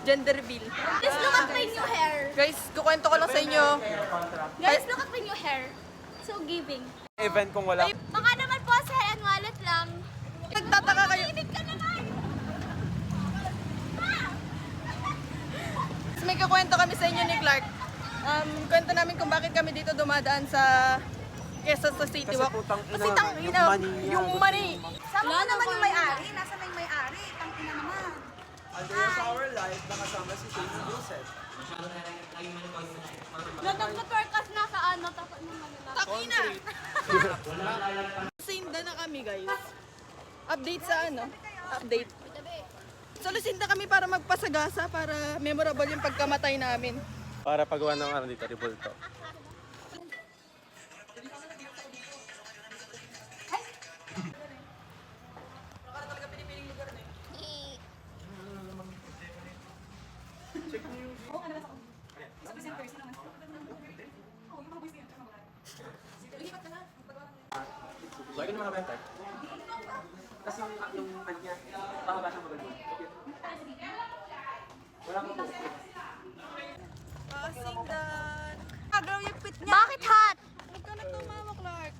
gender reveal. Guys, look at my new hair. Guys, kukwento ko lang sa inyo. Guys, look at my new hair. So giving. Event kung wala. Baka naman po sa and wallet lang. Nagtataka kayo. Init ka naman. May kukwento kami sa inyo ni Clark. Kwento namin kung bakit kami dito dumadaan sa Quezon sa City Walk. putang ina, Kasi tang yung ina, money niya. yung money. Wala naman yung may-ari. Nasa na yung may-ari? Tangina naman. Under our life, nakasama si Shane Joseph. Nag-twerkas na sa ano, tapos naman nila. Takina! Lucinda na kami, guys. Update sa ano? Update. Sa Lucinda kami para magpasagasa, para memorable yung pagkamatay namin. Para pagawa ng ano dito, Ribulto. Lagi naman ako yung type. Kasi yung kanya, pahaba siyang magaling. Wala ko po. Passing done. Agalaw yung pit niya. Bakit hot? Huwag ka na tumawa, Clark.